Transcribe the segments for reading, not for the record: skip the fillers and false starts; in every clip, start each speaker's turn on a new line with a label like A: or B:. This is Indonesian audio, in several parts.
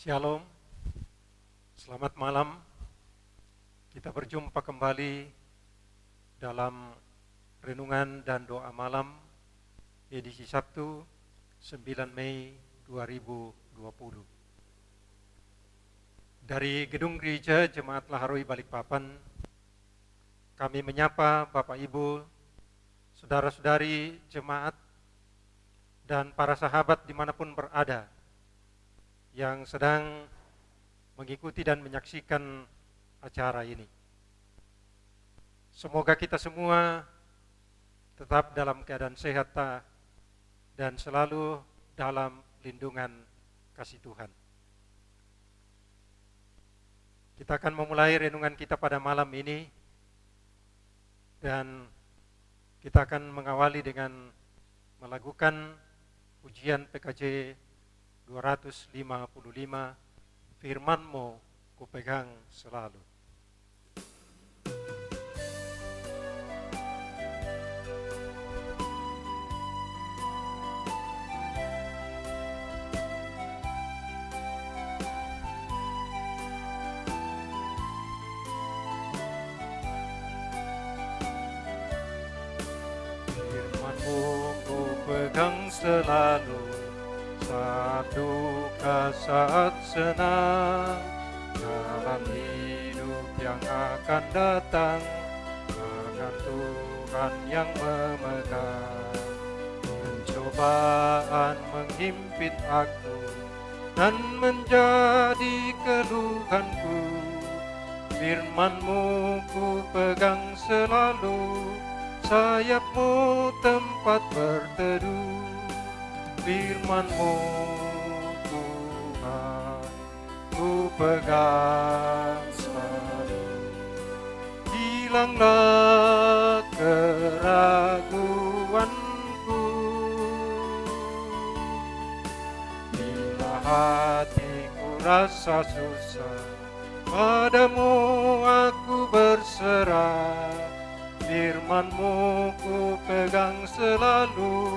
A: Shalom, selamat malam. Kita berjumpa kembali dalam renungan dan doa malam edisi Sabtu 9 Mei 2020. Dari Gedung Gereja Jemaat Laharoi Balikpapan, kami menyapa Bapak Ibu, saudara-saudari jemaat, dan para sahabat dimanapun berada yang sedang mengikuti dan menyaksikan acara ini. Semoga kita semua tetap dalam keadaan sehat dan selalu dalam lindungan kasih Tuhan. Kita akan memulai renungan kita pada malam ini, dan kita akan mengawali dengan melakukan ujian PKJ 255, firman-Mu kupegang selalu. Firman-Mu kupegang selalu, saat duka, saat senang, dalam hidup yang akan datang, akan Tuhan yang memegang. Pencobaan menghimpit aku dan menjadi keluhanku, firman-Mu ku pegang selalu, sayap-Mu tempat berteduh. Firman-Mu Tuhan ku pegang selalu, hilanglah keraguanku bila hatiku rasa susah, padamu aku berserah. Firman-Mu ku pegang selalu,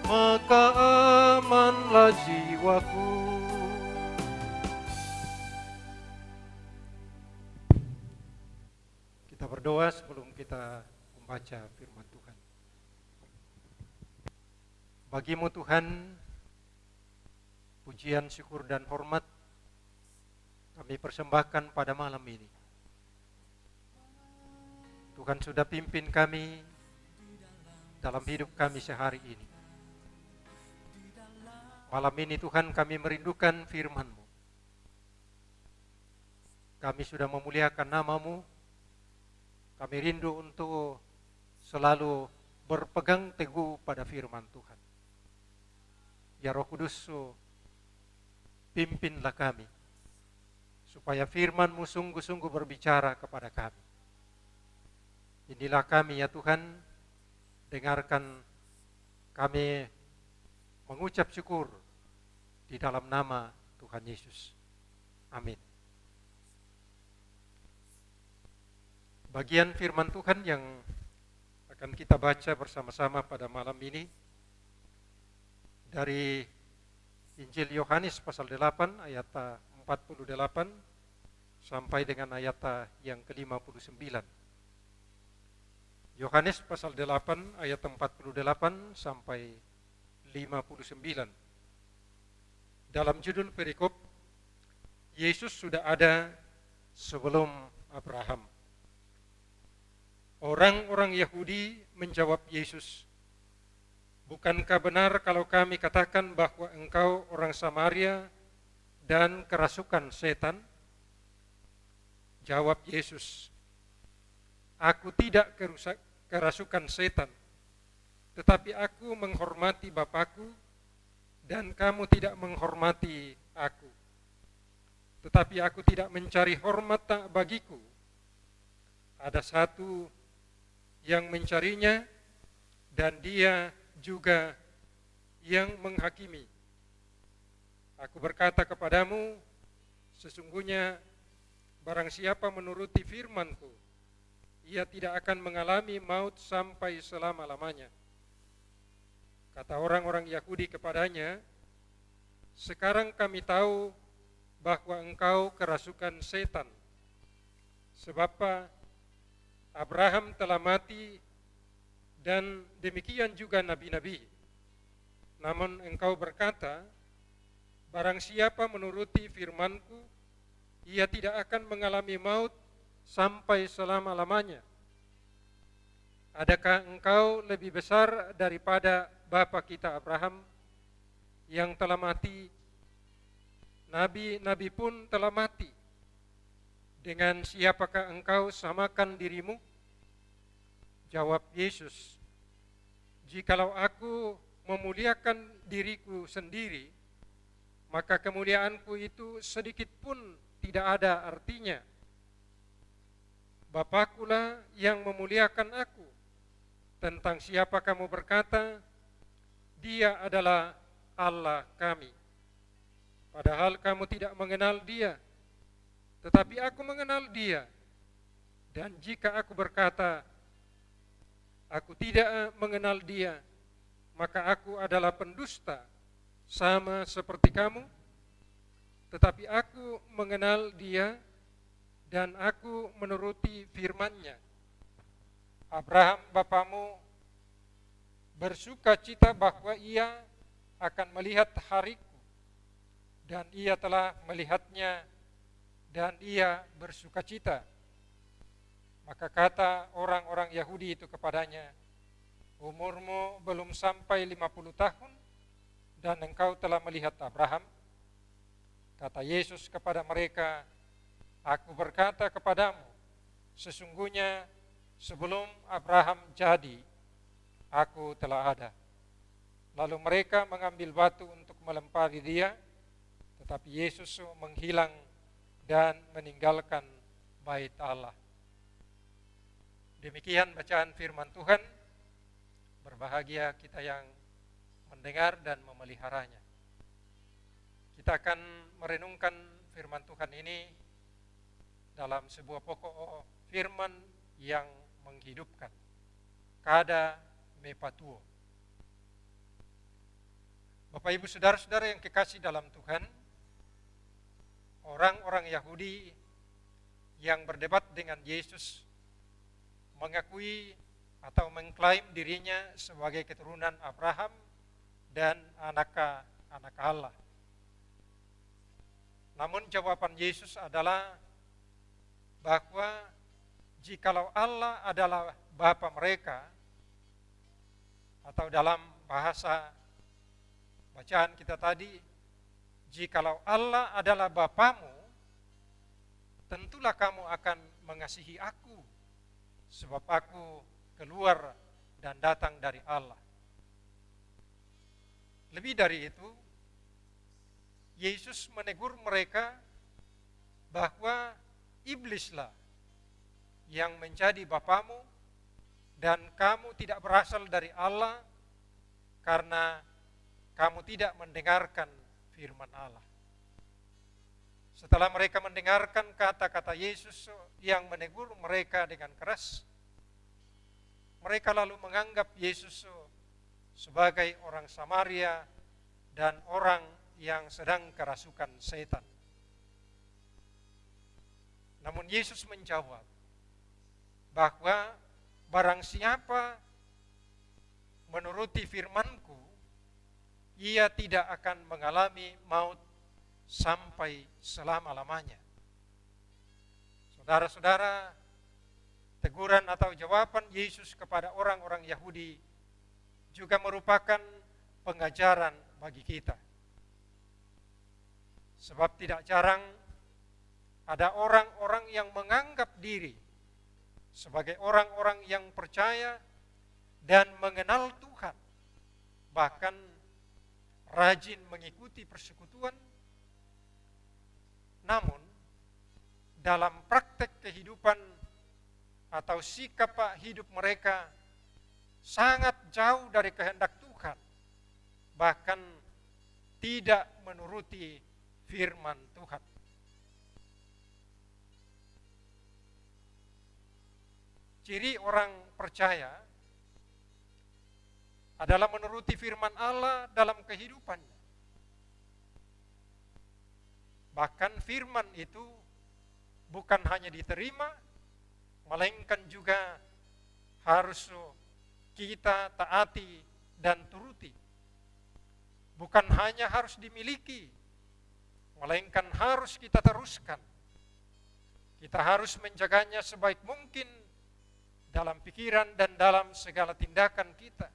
A: maka amanlah jiwaku. Kita berdoa sebelum kita membaca firman Tuhan. Bagi-Mu Tuhan, pujian, syukur, dan hormat kami persembahkan pada malam ini. Tuhan sudah pimpin kami dalam hidup kami sehari ini. Malam ini Tuhan, kami merindukan firman-Mu. Kami sudah memuliakan nama-Mu. Kami rindu untuk selalu berpegang teguh pada firman Tuhan. Ya Roh Kudus, pimpinlah kami, supaya firman-Mu sungguh-sungguh berbicara kepada kami. Inilah kami ya Tuhan, dengarkan kami mengucap syukur di dalam nama Tuhan Yesus. Amin. Bagian firman Tuhan yang akan kita baca bersama-sama pada malam ini dari Injil Yohanes pasal 8 ayat 48 sampai dengan ayat yang ke-59. Yohanes pasal 8 ayat 48 sampai 59. Dalam judul perikop, Yesus sudah ada sebelum Abraham. Orang-orang Yahudi menjawab Yesus, "Bukankah benar kalau kami katakan bahwa engkau orang Samaria dan kerasukan setan?" Jawab Yesus, "Aku tidak kerasukan setan, tetapi aku menghormati Bapakku, dan kamu tidak menghormati aku. Tetapi aku tidak mencari hormat tak bagiku. Ada satu yang mencarinya, dan dia juga yang menghakimi. Aku berkata kepadamu, sesungguhnya barang siapa menuruti firman-Ku, ia tidak akan mengalami maut sampai selama-lamanya." Kata orang-orang Yahudi kepadanya, "Sekarang kami tahu bahwa engkau kerasukan setan. Sebab Abraham telah mati dan demikian juga nabi-nabi. Namun engkau berkata, barang siapa menuruti firman-Ku, ia tidak akan mengalami maut sampai selama-lamanya. Adakah engkau lebih besar daripada bapa kita Abraham yang telah mati? Nabi-nabi pun telah mati. Dengan siapakah engkau samakan dirimu? Jawab Yesus, jikalau aku memuliakan diriku sendiri, maka kemuliaanku itu sedikit pun tidak ada artinya. Bapakulah yang memuliakan aku. Tentang siapa kamu berkata, Dia adalah Allah kami. Padahal kamu tidak mengenal Dia, tetapi aku mengenal Dia. Dan jika aku berkata, aku tidak mengenal Dia, maka aku adalah pendusta, sama seperti kamu. Tetapi aku mengenal Dia, dan aku menuruti firman-Nya. Abraham bapamu bersuka cita bahwa ia akan melihat hariku, dan ia telah melihatnya, dan ia bersuka cita. Maka kata orang-orang Yahudi itu kepadanya, umurmu belum sampai 50 tahun, dan engkau telah melihat Abraham? Kata Yesus kepada mereka, aku berkata kepadamu, sesungguhnya sebelum Abraham jadi, aku telah ada. Lalu mereka mengambil batu untuk melempari dia, tetapi Yesus menghilang dan meninggalkan bait Allah. Demikian bacaan firman Tuhan. Berbahagia kita yang mendengar dan memeliharanya. Kita akan merenungkan firman Tuhan ini dalam sebuah pokok firman yang menghidupkan. Kada me patuo. Bapak Ibu Saudara-saudara yang kekasih dalam Tuhan, orang-orang Yahudi yang berdebat dengan Yesus mengakui atau mengklaim dirinya sebagai keturunan Abraham dan anak Allah. Namun jawaban Yesus adalah bahwa jikalau Allah adalah bapa mereka, atau dalam bahasa bacaan kita tadi, jikalau Allah adalah bapamu, tentulah kamu akan mengasihi aku, sebab aku keluar dan datang dari Allah. Lebih dari itu, Yesus menegur mereka bahwa iblislah yang menjadi bapamu, dan kamu tidak berasal dari Allah karena kamu tidak mendengarkan firman Allah. Setelah mereka mendengarkan kata-kata Yesus yang menegur mereka dengan keras, mereka lalu menganggap Yesus sebagai orang Samaria dan orang yang sedang kerasukan setan. Namun Yesus menjawab bahwa barang siapa menuruti firman-Ku, ia tidak akan mengalami maut sampai selama-lamanya. Saudara-saudara, teguran atau jawaban Yesus kepada orang-orang Yahudi juga merupakan pengajaran bagi kita. Sebab tidak jarang ada orang-orang yang menganggap diri sebagai orang-orang yang percaya dan mengenal Tuhan, bahkan rajin mengikuti persekutuan, namun dalam praktek kehidupan atau sikap hidup mereka sangat jauh dari kehendak Tuhan, bahkan tidak menuruti firman Tuhan. Ciri orang percaya adalah menuruti firman Allah dalam kehidupannya. Bahkan firman itu bukan hanya diterima, melainkan juga harus kita taati dan turuti. Bukan hanya harus dimiliki, melainkan harus kita teruskan. Kita harus menjaganya sebaik mungkin dalam pikiran dan dalam segala tindakan kita,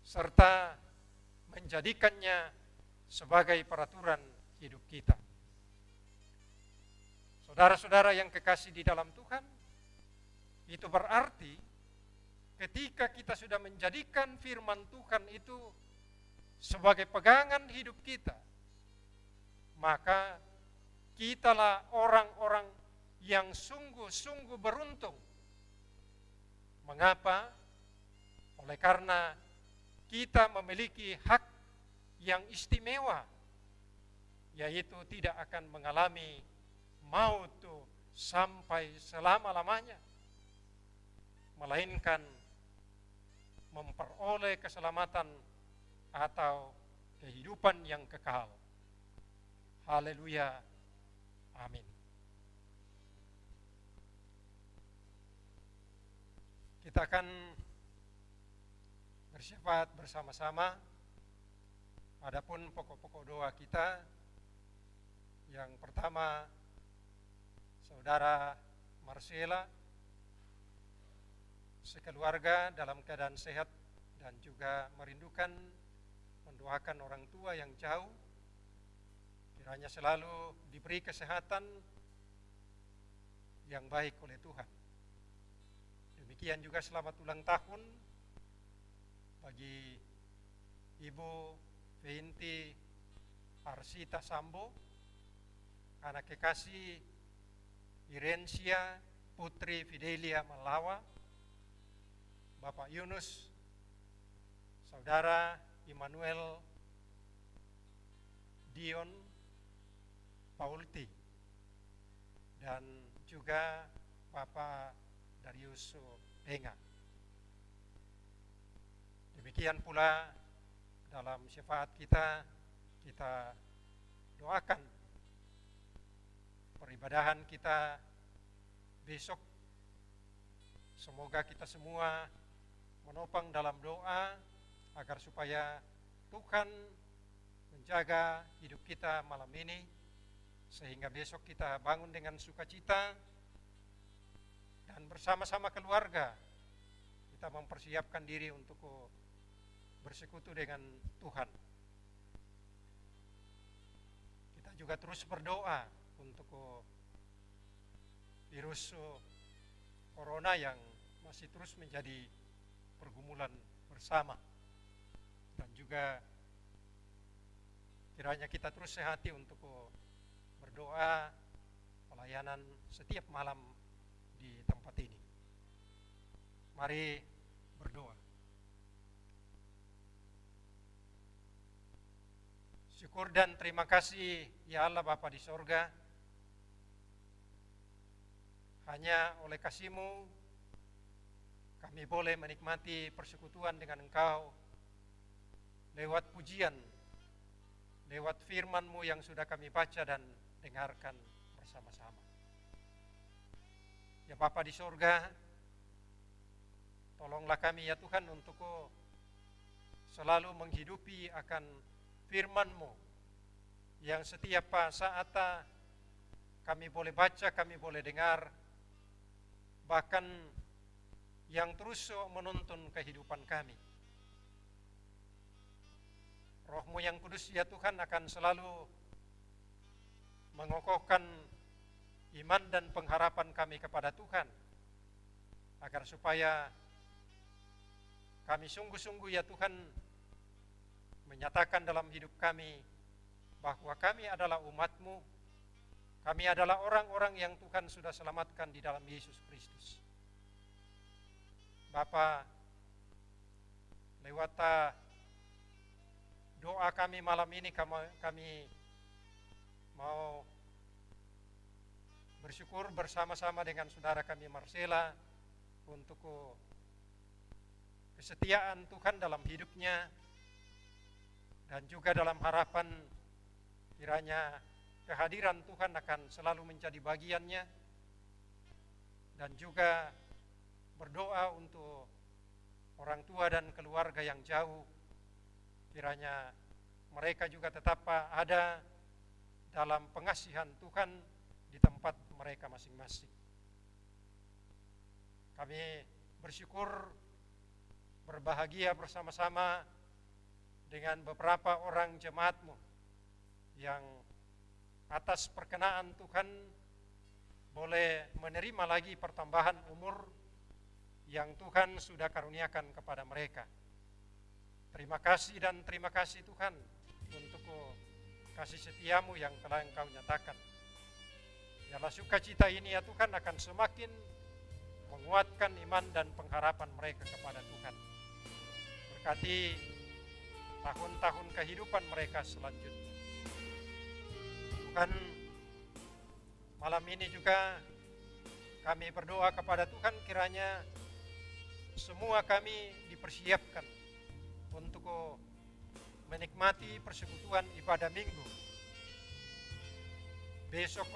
A: serta menjadikannya sebagai peraturan hidup kita. Saudara-saudara yang kekasih di dalam Tuhan, itu berarti ketika kita sudah menjadikan firman Tuhan itu sebagai pegangan hidup kita, maka kitalah orang-orang yang sungguh-sungguh beruntung. Mengapa? Oleh karena kita memiliki hak yang istimewa, yaitu tidak akan mengalami maut sampai selama-lamanya, melainkan memperoleh keselamatan atau kehidupan yang kekal. Haleluya. Amin. Kita akan bersyafaat bersama-sama. Adapun pokok-pokok doa kita, yang pertama, saudara Marcela sekeluarga dalam keadaan sehat dan juga merindukan mendoakan orang tua yang jauh, kiranya selalu diberi kesehatan yang baik oleh Tuhan. Demikian juga selamat ulang tahun bagi Ibu Feinti Arsita Sambo, anak kekasih Irensia Putri Fidelia Malawa, Bapak Yunus, Saudara Immanuel Dion Paulti, dan juga Bapak Darius Enga. Demikian pula dalam syafaat kita doakan peribadahan kita besok. Semoga kita semua menopang dalam doa agar supaya Tuhan menjaga hidup kita malam ini, sehingga besok kita bangun dengan sukacita dan bersama-sama keluarga kita mempersiapkan diri untuk bersekutu dengan Tuhan. Kita juga terus berdoa untuk virus corona yang masih terus menjadi pergumulan bersama, dan juga kiranya kita terus sehati untuk berdoa pelayanan setiap malam di tempat ini. Mari berdoa. Syukur dan terima kasih ya Allah Bapa di sorga, hanya oleh kasih-Mu kami boleh menikmati persekutuan dengan Engkau lewat pujian, lewat firman-Mu yang sudah kami baca dan dengarkan bersama-sama. Ya Bapa di sorga, tolonglah kami ya Tuhan untuk selalu menghidupi akan firman-Mu yang setiap saat kami boleh baca, kami boleh dengar, bahkan yang terus menuntun kehidupan kami. Roh-Mu yang kudus ya Tuhan akan selalu mengokohkan iman dan pengharapan kami kepada Tuhan, agar supaya kami sungguh-sungguh ya Tuhan menyatakan dalam hidup kami bahwa kami adalah umat-Mu, kami adalah orang-orang yang Tuhan sudah selamatkan di dalam Yesus Kristus. Bapa, lewat doa kami malam ini kami mau bersyukur bersama-sama dengan saudara kami Marcela untuk kesetiaan Tuhan dalam hidupnya, dan juga dalam harapan kiranya kehadiran Tuhan akan selalu menjadi bagiannya, dan juga berdoa untuk orang tua dan keluarga yang jauh, kiranya mereka juga tetap ada dalam pengasihan Tuhan di tempat mereka masing-masing. Kami bersyukur berbahagia bersama-sama dengan beberapa orang jemaat-Mu yang atas perkenaan Tuhan boleh menerima lagi pertambahan umur yang Tuhan sudah karuniakan kepada mereka. Terima kasih dan terima kasih Tuhan untuk kasih setia-Mu yang telah Engkau nyatakan. Biarlah sukacita ini ya Tuhan akan semakin menguatkan iman dan pengharapan mereka kepada Tuhan. Berkati tahun-tahun kehidupan mereka selanjutnya. Tuhan, malam ini juga kami berdoa kepada Tuhan, kiranya semua kami dipersiapkan untuk menikmati persekutuan ibadah minggu. Besok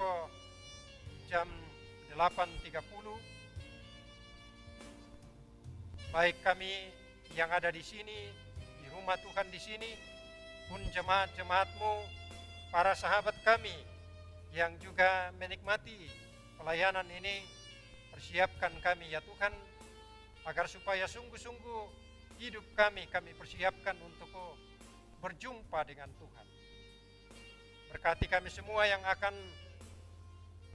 A: jam 8.30, baik kami yang ada di sini, di rumah Tuhan di sini, pun jemaat-jemaat-Mu, para sahabat kami yang juga menikmati pelayanan ini, persiapkan kami ya Tuhan, agar supaya sungguh-sungguh hidup kami persiapkan untuk berjumpa dengan Tuhan. Berkati kami semua yang akan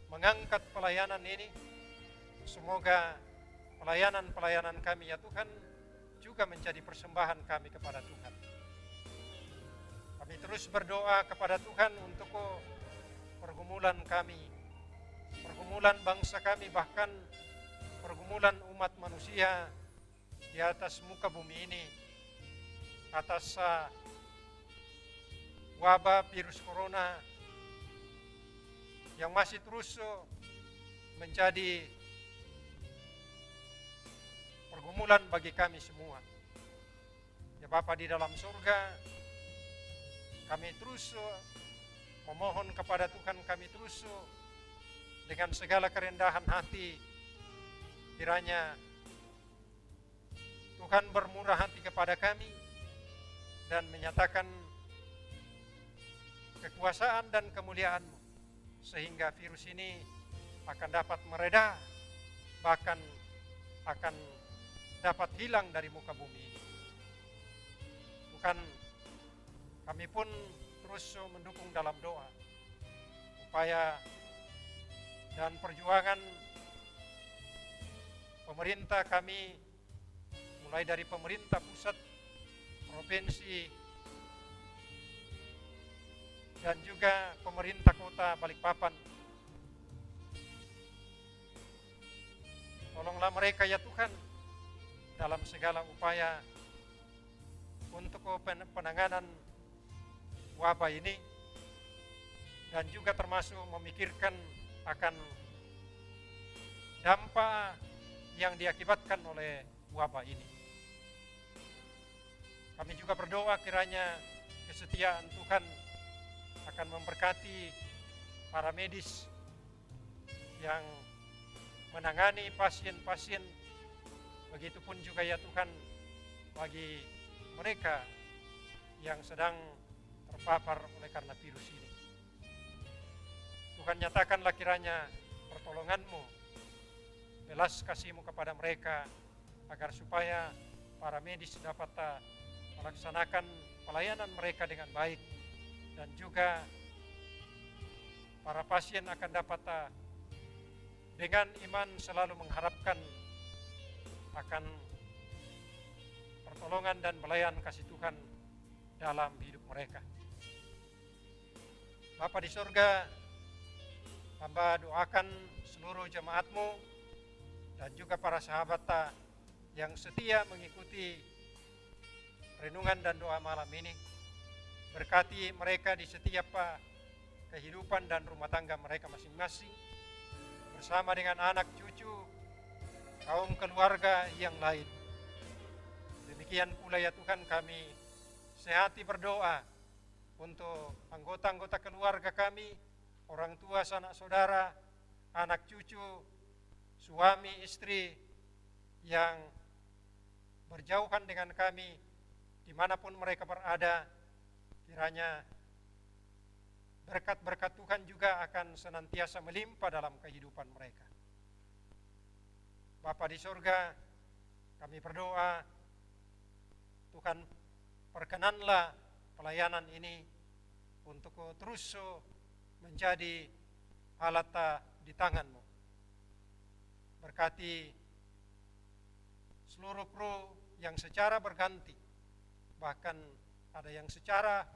A: mengangkat pelayanan ini, semoga pelayanan kami ya Tuhan juga menjadi persembahan kami kepada Tuhan. Kami terus berdoa kepada Tuhan untuk pergumulan kami, pergumulan bangsa kami, bahkan pergumulan umat manusia di atas muka bumi ini, atas wabah virus corona yang masih terus menjadi pergumulan bagi kami semua. Ya Bapa di dalam surga, kami terus memohon kepada Tuhan, kami terus dengan segala kerendahan hati, kiranya Tuhan bermurah hati kepada kami dan menyatakan kekuasaan dan kemuliaan-Mu, sehingga virus ini akan dapat mereda, bahkan akan dapat hilang dari muka bumi ini. Tuhan, kami pun terus mendukung dalam doa, upaya dan perjuangan pemerintah kami, mulai dari pemerintah pusat, provinsi, dan juga pemerintah kota Balikpapan. Tolonglah mereka ya Tuhan dalam segala upaya untuk penanganan wabah ini, dan juga termasuk memikirkan akan dampak yang diakibatkan oleh wabah ini. Kami juga berdoa kiranya kesetiaan Tuhan akan memberkati para medis yang menangani pasien-pasien. Begitupun juga ya Tuhan bagi mereka yang sedang terpapar oleh karena virus ini. Tuhan, nyatakanlah kiranya pertolongan-Mu, belas kasih-Mu kepada mereka, agar supaya para medis dapat melaksanakan pelayanan mereka dengan baik, dan juga para pasien akan dapat dengan iman selalu mengharapkan akan pertolongan dan pelayanan kasih Tuhan dalam hidup mereka. Bapa di surga, hamba doakan seluruh jemaat-Mu dan juga para sahabat yang setia mengikuti renungan dan doa malam ini. Berkati mereka di setiap kehidupan dan rumah tangga mereka masing-masing, bersama dengan anak cucu, kaum keluarga yang lain. Demikian pula ya Tuhan, kami sehati berdoa untuk anggota-anggota keluarga kami, orang tua, sanak saudara, anak cucu, suami, istri yang berjauhan dengan kami, dimanapun mereka berada. Kiranya berkat-berkat Tuhan juga akan senantiasa melimpah dalam kehidupan mereka. Bapa di surga, kami berdoa, Tuhan perkenanlah pelayanan ini untuk terus menjadi alat di tangan-Mu. Berkati seluruh kru yang secara berganti, bahkan ada yang secara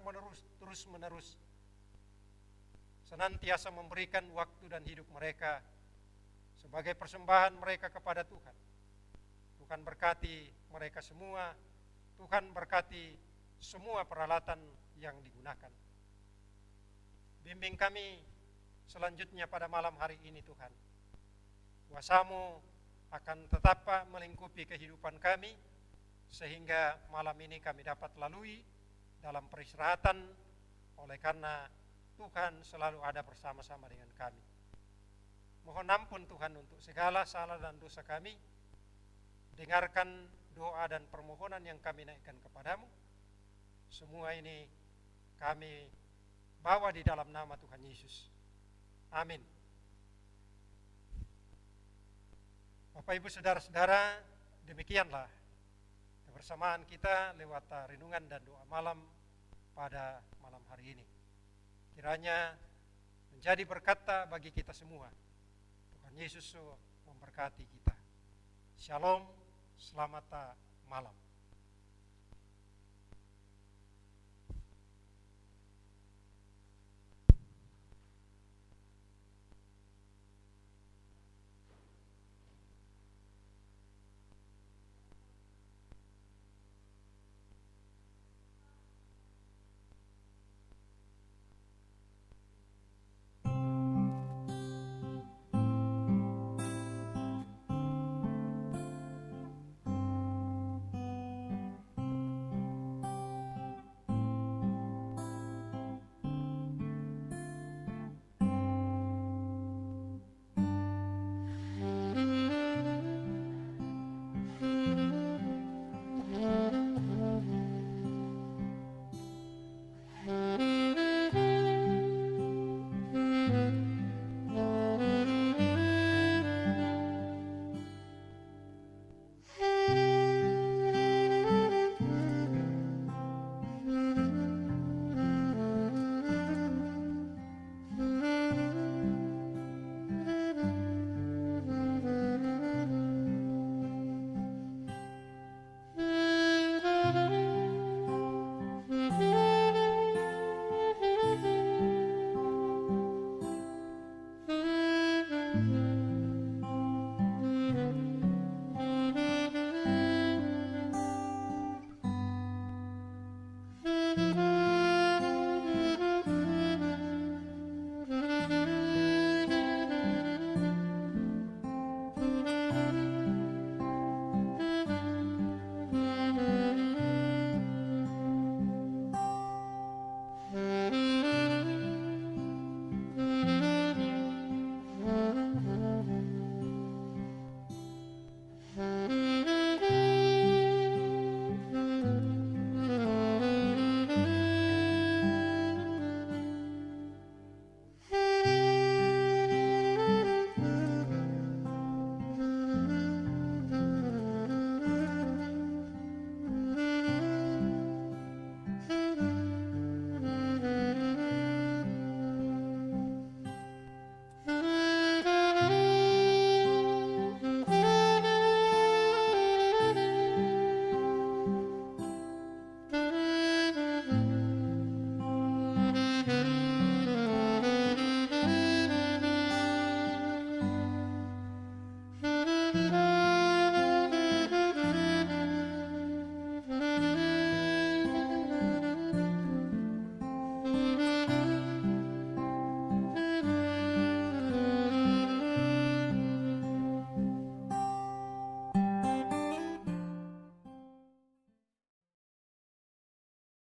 A: terus-menerus senantiasa memberikan waktu dan hidup mereka sebagai persembahan mereka kepada Tuhan. Tuhan berkati mereka semua, Tuhan berkati semua peralatan yang digunakan. Bimbing kami selanjutnya pada malam hari ini Tuhan. Kuasa-Mu akan tetap melingkupi kehidupan kami, sehingga malam ini kami dapat lalui dalam peristirahatan, oleh karena Tuhan selalu ada bersama-sama dengan kami. Mohon ampun Tuhan untuk segala salah dan dosa kami. Dengarkan doa dan permohonan yang kami naikkan kepadamu. Semua ini kami bawa di dalam nama Tuhan Yesus. Amin. Bapak Ibu Saudara-saudara, demikianlah kebersamaan kita lewat renungan dan doa malam pada malam hari ini. Kiranya menjadi berkat bagi kita semua. Tuhan Yesus memberkati kita. Shalom, selamat malam.